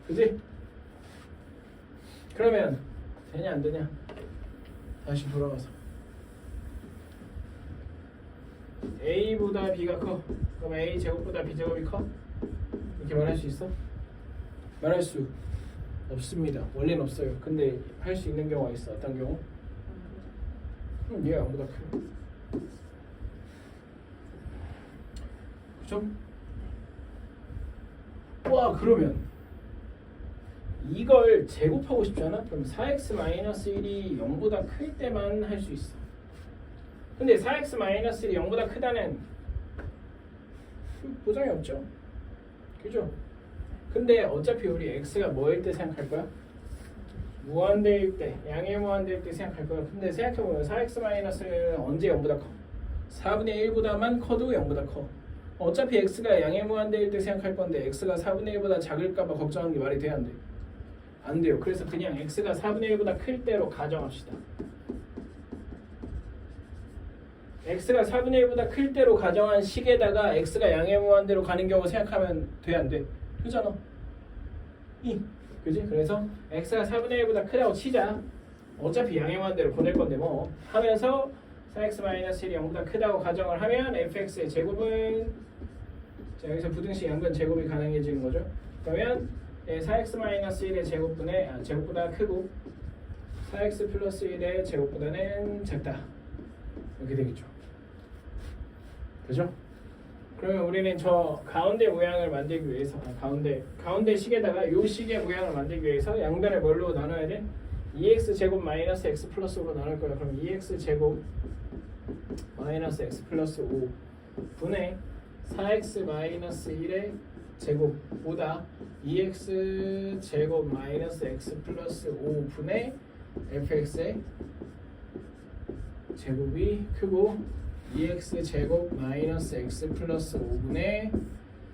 그지? 그러면 되냐 안 되냐? 다시 돌아가서 a보다 b가 커. 그럼 a 제곱보다 b 제곱이 커? 이렇게 말할 수 있어? 말할 수 없습니다. 원래는 없어요. 근데 할 수 있는 경우가 있어. 어떤 경우? 얘가 아무보다 크네. 그죠? 와, 그러면 이걸 제곱하고 싶잖아? 그럼 4x-1이 0보다 클 때만 할 수 있어. 근데 4x-1이 0보다 크다는 보장이 없죠. 그죠? 근데 어차피 우리 x가 뭐일 때 생각할 거야? 무한대일 때, 양의 무한대일 때 생각할 거야. 근데 생각해보면 4x-는 언제 0보다 커? 4분의 1보다만 커도 0보다 커. 어차피 x가 양의 무한대일 때 생각할 건데 x가 4분의 1보다 작을까 봐 걱정하는 게 말이 돼? 안 돼? 안 돼요. 그래서 그냥 x가 4분의 1보다 클 때로 가정합시다. x가 4분의 1보다 클 때로 가정한 식에다가 x가 양의 무한대로 가는 경우 생각하면 돼? 안 돼? 그잖아. 그지? 그래서 x가 4분의 1보다 크다고 치자. 어차피 양의 무한대로 보낼 건데 뭐 하면서 4x-1이 0보다 크다고 가정을 하면 fx의 제곱은 자, 여기서 부등식 양변 제곱이 가능해지는 거죠. 그러면 4x-1의 제곱분의 제곱보다 크고 4x 플러스 1의 제곱보다는 작다. 이렇게 되겠죠. 그죠? 그러면 우리는 저 가운데 모양을 만들기 위해서 가운데 식에다가 요 식의 모양을 만들기 위해서 양변을 뭘로 나눠야 돼? 2x 제곱 마이너스 x 플러스 5로 나눌 거야. 그럼 2x 제곱 마이너스 x 플러스 5 분의 4x 마이너스 1의 제곱보다 2x 제곱 마이너스 x 플러스 5 분의 fx의 제곱이 크고 2x 제곱 마이너스 x 플러스 5분의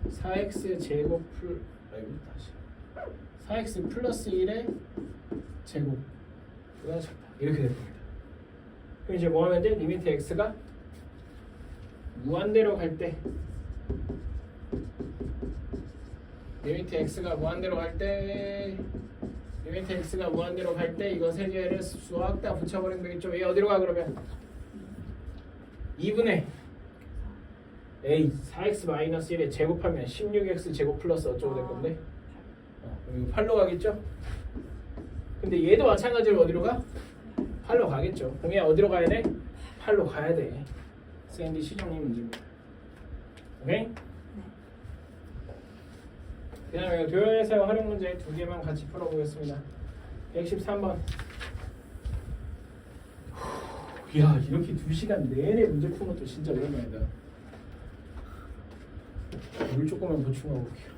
4x 제곱 다시 4x 플러스 1의 제곱 이렇게 될 겁니다. 그럼 이제 뭐 하면 돼? 리미트 x가 무한대로 갈 때 리미트 x가 무한대로 갈 때 이거 세 개를 싹 다 붙여버리면 되겠죠. 얘 어디로 가 그러면 2분의 a 4x 마이너스 1에 제곱하면 16x 제곱 플러스 어쩌고 될 건데 이거 8로 가겠죠? 근데 얘도 마찬가지로 어디로 가? 8로 가겠죠. 그럼 얘 어디로 가야 돼? 8로 가야 돼. 샌디 시정리 문제입니다. 오케이? 그 다음에 도형에서 활용 문제 두 개만 같이 풀어보겠습니다. 113번. 야, 이렇게 2시간 내내 문제 푸는 것도 진짜 오랜만이다. 물 조금만 보충하고 올게요.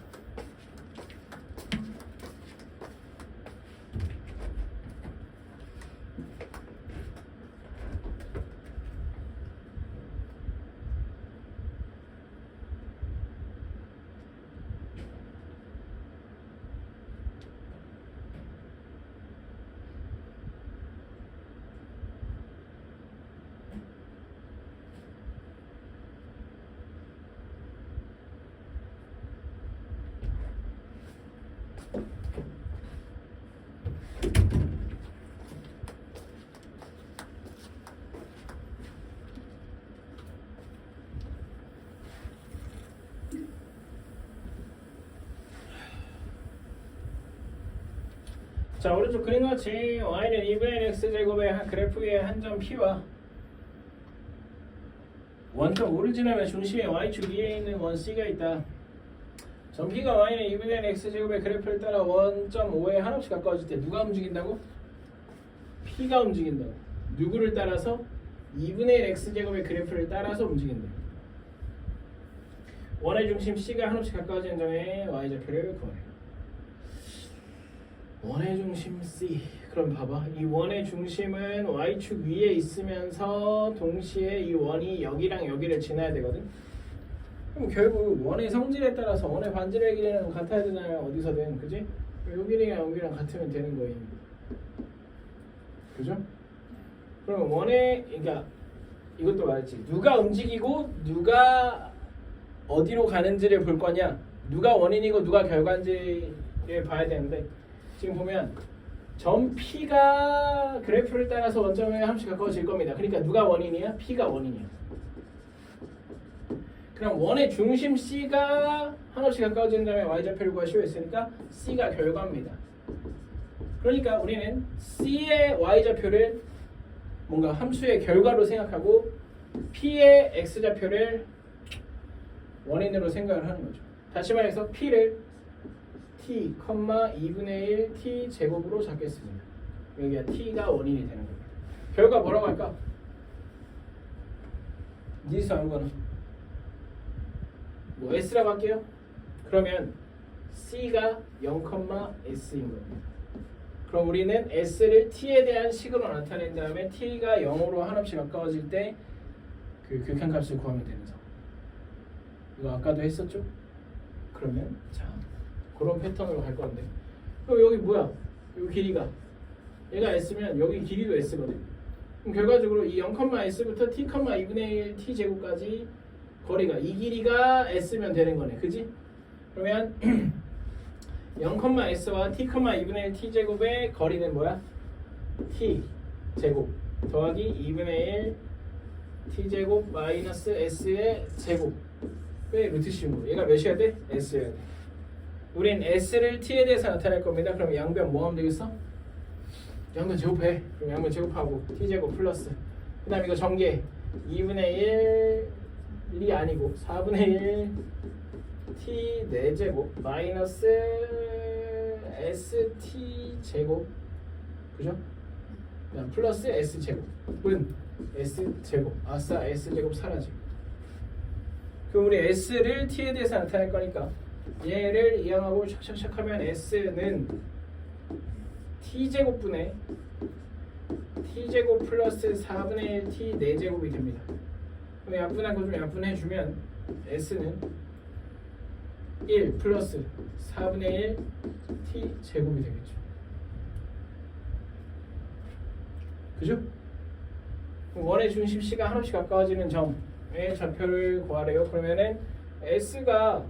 자, 오른쪽 그림같이 y는 2분의 x제곱의 그래프의 한 점 p와 원점 5를 지나면 중심의 y축 위에 있는 원 c가 있다. 점 p가 y는 2분의 x제곱의 그래프를 따라 원점 5에 한없이 가까워질 때 누가 움직인다고? p가 움직인다고. 누구를 따라서? 2분의 1 x제곱의 그래프를 따라서 움직인다. 원의 중심 c가 한없이 가까워지는 점에 y좌표를 구하래. 원의 중심 C. 그럼 봐봐. 이 원의 중심은 y축 위에 있으면서 동시에 이 원이 여기랑 여기를 지나야 되거든. 그럼 결국 원의 성질에 따라서 원의 반지름의 길이는 같아야 되잖아요. 어디서든. 그지? 여기랑 여기랑 같으면 되는 거예요. 그죠? 그럼 원의 그러니까 이것도 말했지. 누가 움직이고 누가 어디로 가는지를 볼 거냐. 누가 원인이고 누가 결과인지를 봐야 되는데 지금 보면 점 P가 그래프를 따라서 원점에 한씩 가까워질 겁니다. 그러니까 누가 원인이야? P가 원인이야. 그럼 원의 중심 C가 한없이 가까워지는 점에 y좌표를 구하시오 했으니까 C가 결과입니다. 그러니까 우리는 C의 y좌표를 뭔가 함수의 결과로 생각하고 P의 x좌표를 원인으로 생각을 하는 거죠. 다시 말해서 P를 t, 2분의 1 t 제곱으로 잡겠습니다. 여기가 t가 원인이 되는 겁니다. 결과 뭐라고 할까? 니스 아무거나 뭐 s라고 할게요. 그러면 c가 0,s인 겁니다. 그럼 우리는 s를 t에 대한 식으로 나타낸 다음에 t가 0으로 한없이 가까워질 때 그 극한값을 구하면 되는 상. 이거 아까도 했었죠? 그러면 자 그런 패턴으로 갈 건데 그럼 여기 뭐야? 여기 길이가 얘가 s면 여기 길이도 s거든. 그럼 결과적으로 이 0,s부터 t, 2분의 1 t 제곱까지 거리가 이 길이가 s면 되는 거네. 그지? 그러면 0,s와 t, 2분의 1 t 제곱의 거리는 뭐야? t 제곱 더하기 2분의 1 t 제곱 마이너스 s의 제곱 왜 루트 씌운 얘가 몇이어야 돼? s여야 돼. 우린 s를 t에 대해서 나타낼 겁니다. 그럼 양변 뭐 하면 되겠어? 양변 제곱해. 그럼 양변 제곱하고 t 제곱 플러스 그 다음 이거 전개 2분의 1 1이 아니고 4분의 1 t 4제곱 마이너스 st 제곱 그죠? 그다음 플러스 s 제곱은 s 제곱 아싸 s 제곱 사라지. 그럼 우리 s를 t에 대해서 나타낼 거니까 얘를 이항하고 샥샥샥 하면 s는 t 제곱분의 t 제곱 플러스 4분의 1 t 4제곱이 됩니다. 그럼 약분한 거 좀 약분해주면 s는 1 플러스 4분의 1 t 제곱이 되겠죠. 그죠? 원의 중심 C가 한없이 가까워지는 점의 좌표를 구하래요. 그러면은 S가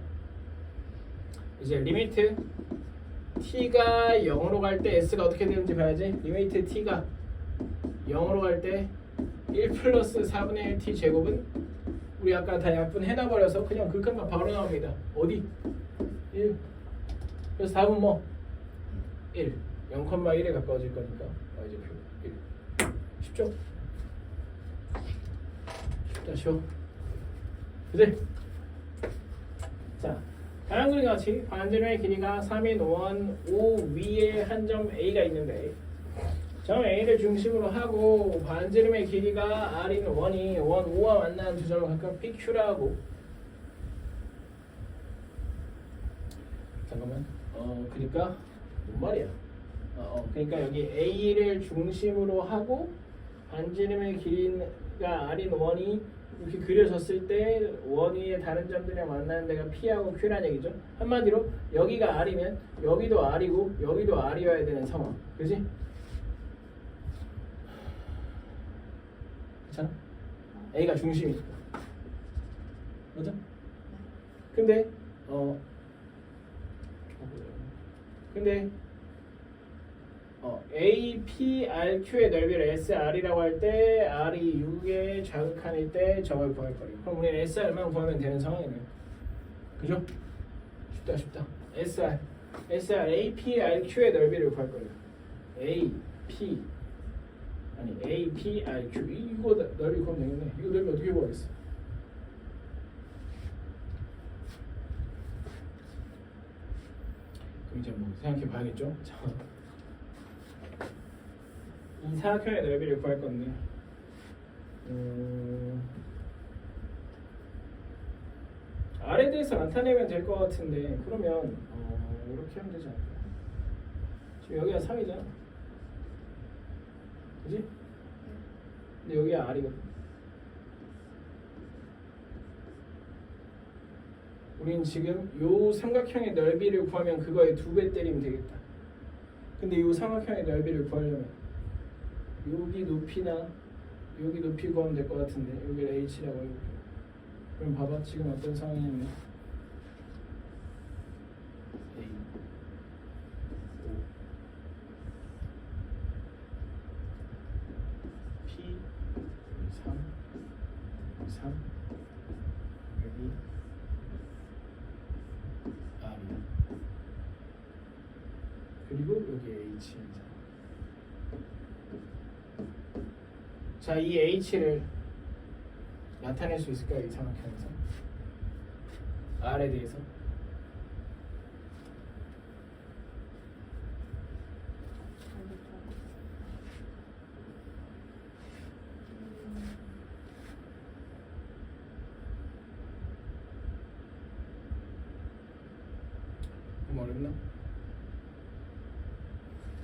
이제 리미트 T가 0으로 갈 때 S가 어떻게 되는지 봐야지. 리미트 T가 0으로 갈 때 1 플러스 4분의 1 T 제곱은 우리 아까 다 약분해놔버려서 그냥 극한값 바로 나옵니다. 어디? 1. 그래서 답은 뭐? 1. 0,1에 가까워질 거니까 y좌표 1. 쉽죠? 쉽다 쉬워. 그치? 자, 다른 그림 같이 반지름의 길이가 3인 5 위에 한 점 A가 있는데 점 A를 중심으로 하고 반지름의 길이가 R인 1이 5와 만나는 두 점을 각각 PQ라고. 잠깐만. 그러니까 뭔 말이야? 그러니까 여기 A를 중심으로 하고 반지름의 길이가 R인 1이 이렇게 그려졌을 때 원 위에 다른 점들이랑 만나는 데가 P하고 Q란 얘기죠. 한마디로 여기가 R이면 여기도 R이고 여기도 R이어야 되는 상황. 그지? 괜찮아? A가 중심이니까. 맞아? 근데 A, P, R, Q의 넓이를 SR이라고 할 때 R이 6의 자극한일 때 저걸 구할 거예요. 그럼 우리는 SR만 구하면 되는 상황이네요. 그죠? 쉽다. SR, A, P, R, Q의 넓이를 구할 거예요. A, P, R, Q 이거 넓이 구하면 되겠네. 이거 넓이 어떻게 구하겠어? 그럼 이제 뭐 생각해 봐야겠죠? 이 사각형의 넓이를 구할 건데 R에 대해서 나타내면 될 것 같은데 그러면 이렇게 하면 되지 않을까? 지금 여기가 3이잖아 그지? 근데 여기가 R이거든. 우린 지금 요 삼각형의 넓이를 구하면 그거의 2배 때리면 되겠다. 근데 요 삼각형의 넓이를 구하려면 여기 높이나 여기 높이 구하면 될 것 같은데 여기를 H라고 해볼게요. 그럼 봐봐 지금 어떤 상황이냐면 A, 5, 3, 여기 R이야. 그리고 여기 H입니다. 자, 이 H를 나타낼 수 있을까요? 이 삼각형에서 R에 대해서 좀 어렵나?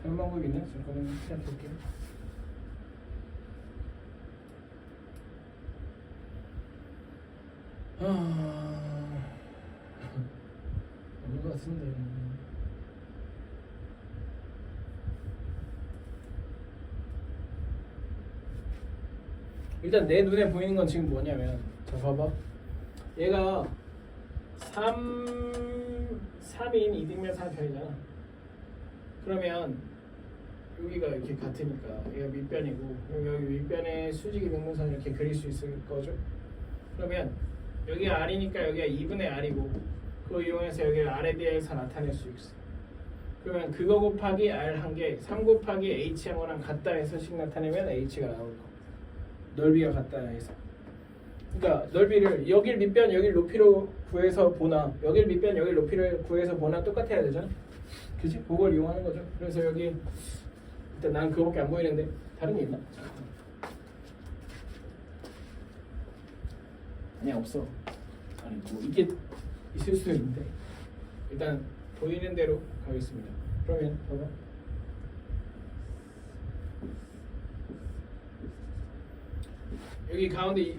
다른 방법 있나? 잠깐만 생각해볼게요. 없는 것 같은데. 일단 내 눈에 보이는 건 지금 뭐냐면 자 봐봐 얘가 3인 이등변 사각형이잖아. 그러면 여기가 이렇게 같으니까 얘가 밑변이고 여기 윗변에 수직이 등분선 이렇게 그릴 수 있을 거죠. 그러면 여기가 R이니까 여기가 2분의 R이고 그거 이용해서 여기를 R에 대해서 나타낼 수 있어. 그러면 그거 곱하기 R 한 개 3 곱하기 H 한 거랑 같다 해서 식 나타내면 H가 나올 거. 넓이가 같다 해서 그러니까 넓이를 여길 밑변 여길 높이로 구해서 보나 여길 밑변 여길 높이를 구해서 보나 똑같아야 되잖아. 그지? 그걸 이용하는 거죠. 그래서 여기 일단 난 그거밖에 안 보이는데 다른 게 있나? 아니 없어. 아니 뭐 이게 있을 수도 있는데 일단 보이는 대로 가겠습니다. 그러면 봐봐. 여기 가운데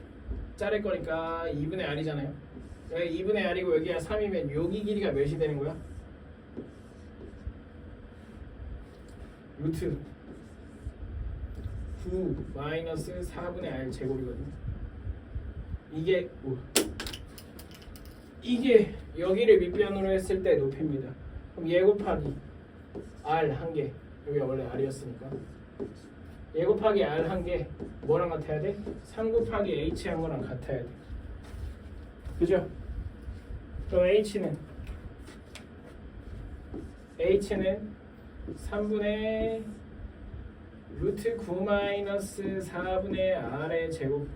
자를 거니까 2분의 r이잖아요. 여기 2분의 r이고 여기가 3이면 여기 길이가 몇이 되는 거야? 루트 9 마이너스 4분의 r 제곱이거든요. 이게 여기를 밑변으로 했을 때 높이입니다. 그럼 얘 곱하기 r 한 개, 여기가 원래 r이었으니까 얘 곱하기 r 한 개 뭐랑 같아야 돼? 3 곱하기 h 한 거랑 같아야 돼. 그죠? 그럼 h는 3분의 루트 9 마이너스 4분의 r의 제곱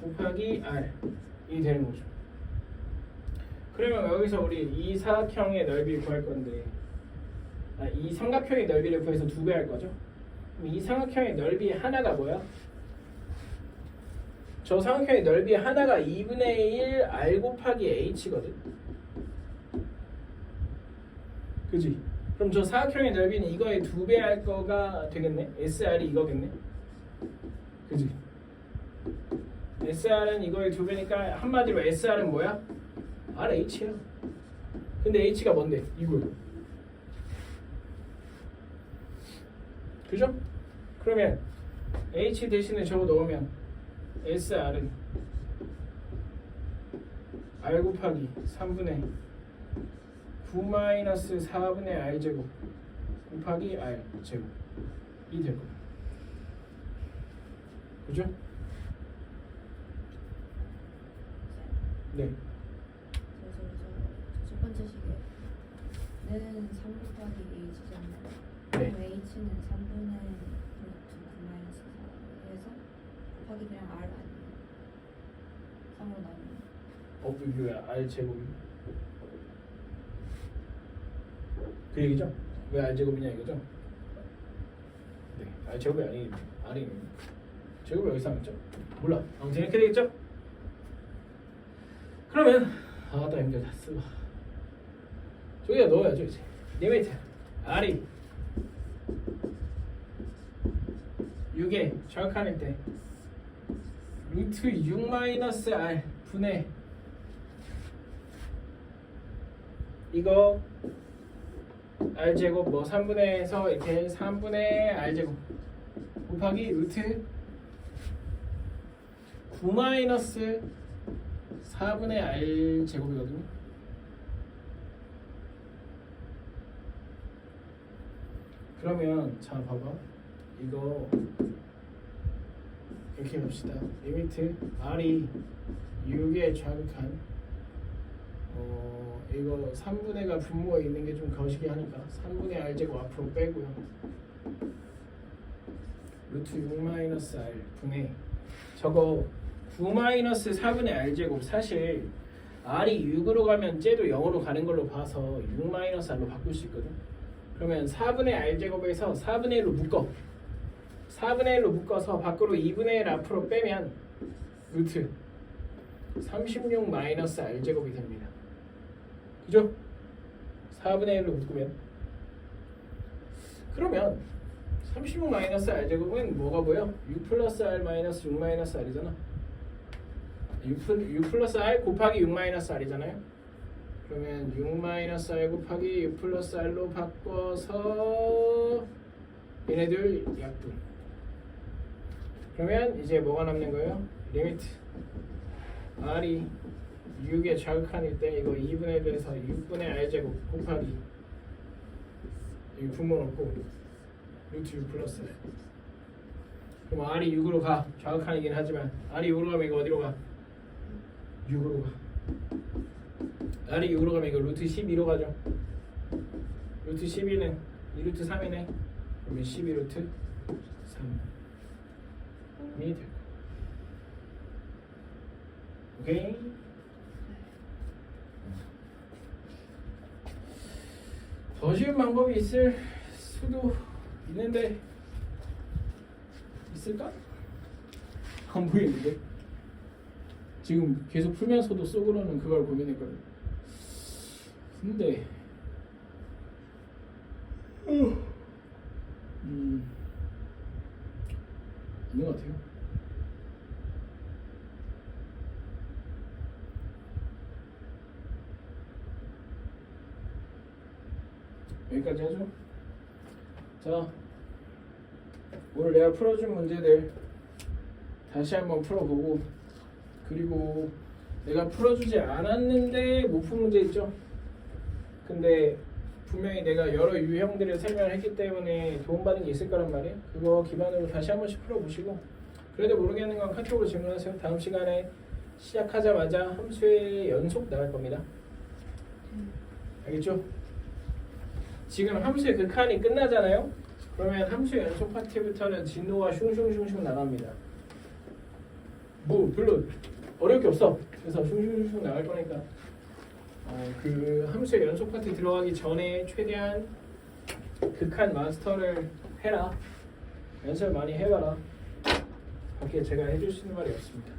곱하기 r이 되는 거죠. 그러면 여기서 우리 이 사각형의 넓이를 구할 건데 이 삼각형의 넓이를 구해서 2배 할 거죠. 그럼 이 삼각형의 넓이 하나가 뭐야? 저 삼각형의 넓이 하나가 2분의 1 r 곱하기 h거든. 그지? 그럼 저 사각형의 넓이는 이거의 2배 할 거가 되겠네. SR이 이거겠네. 그지? SR은 이거의 2배니까 한마디로 SR은 뭐야? RH야. 근데 H가 뭔데? 이거야. 그죠? 그러면 H 대신에 저거 넣으면 SR은 R 곱하기 3분의 9 마이너스 4분의 R 제곱 곱하기 R 제곱이 될 거야. 그죠? 네. 첫 번째 식에는 3 곱하기 h잖아요. 네. 그럼 h는 3분의 루트 9 마이너스 4에서 곱하기 그냥 r 아니에요? 3으로 나누면 이거야 R 제곱이 그 얘기죠? 왜 R 제곱이냐 이거죠? 네, R 제곱이 아니 R이 제곱이 여기서 나왔죠? 몰라. 아무튼 이렇게 되겠죠? 그러면 나 힘들다. 쓰고 저기다 넣어야죠 이제. 리미트 R이 6에 정확한일 때 루트 6 마이너스 R 분의 이거 R 제곱 뭐 3분의에서 이렇게 3분의 R 제곱 곱하기 루트 9 마이너스 4분의 R 제곱이거든요. 그러면 자 봐봐. 이거 이렇게 봅시다. 리미트 R이 6에 좌극한 이거 3분의가 분모에 있는 게 좀 거시기 하니까 3분의 R 제곱 앞으로 빼고요. 루트 6 마이너스 R 분의 저거 9 마이너스 4분의 R 제곱 사실 R이 6으로 가면 쟤도 0으로 가는 걸로 봐서 6 마이너스 R로 바꿀 수 있거든. 그러면 4분의 R 제곱에서 4분의 1로 묶어. 4분의 1로 묶어서 밖으로 2분의 1 앞으로 빼면 루트 36 마이너스 R 제곱이 됩니다. 그죠? 4분의 1로 묶으면 그러면 36 마이너스 R 제곱은 뭐가 보여? 6 플러스 R 마이너스 6 마이너스 R이잖아. 6 플러스 R 곱하기 6 마이너스 R이잖아요. 그러면 6 마이너스 R 곱하기 6 플러스 R로 바꿔서 얘네들 약분. 그러면 이제 뭐가 남는 거예요? 리미트 R이 6에 자극한일 때 이거 2분의 1에서 6분의 R 제곱 곱하기 이 분모 넣고 루트 6 플러스 R. 그럼 R이 6으로 가. 자극한이긴 하지만 R이 6으로 가면 이거 어디로 가? 6으로 가. R이 6으로 가면 이거 루트 12로 가죠. 루트 12는 2루트 3이네. 그러면 12루트 3이 될 거야. 오케이? 더 쉬운 방법이 있을 수도 있는데 있을까? 안 보이는데? 지금 계속 풀면서도 속으로는 그걸 고민했거든. 근데 있는 것 같아요. 여기까지 하죠. 자, 오늘 내가 풀어준 문제들 다시 한번 풀어보고, 그리고 내가 풀어주지 않았는데 못 푼 문제 있죠? 근데 분명히 내가 여러 유형들을 설명을 했기 때문에 도움받은 게 있을 거란 말이에요. 그거 기반으로 다시 한 번씩 풀어보시고, 그래도 모르겠는 건 카톡으로 질문하세요. 다음 시간에 시작하자마자 함수의 연속 나갈 겁니다. 알겠죠? 지금 함수의 극한이 끝나잖아요. 그러면 함수의 연속 파트부터는 진도가 슝슝슝슝 나갑니다. 뭐 별로 어려울 게 없어. 그래서 슝슝슝 나갈 거니까 그 함수의 연속 파트 들어가기 전에 최대한 극한 마스터를 해라. 연습 많이 해봐라. 밖에 제가 해줄 수 있는 말이 없습니다.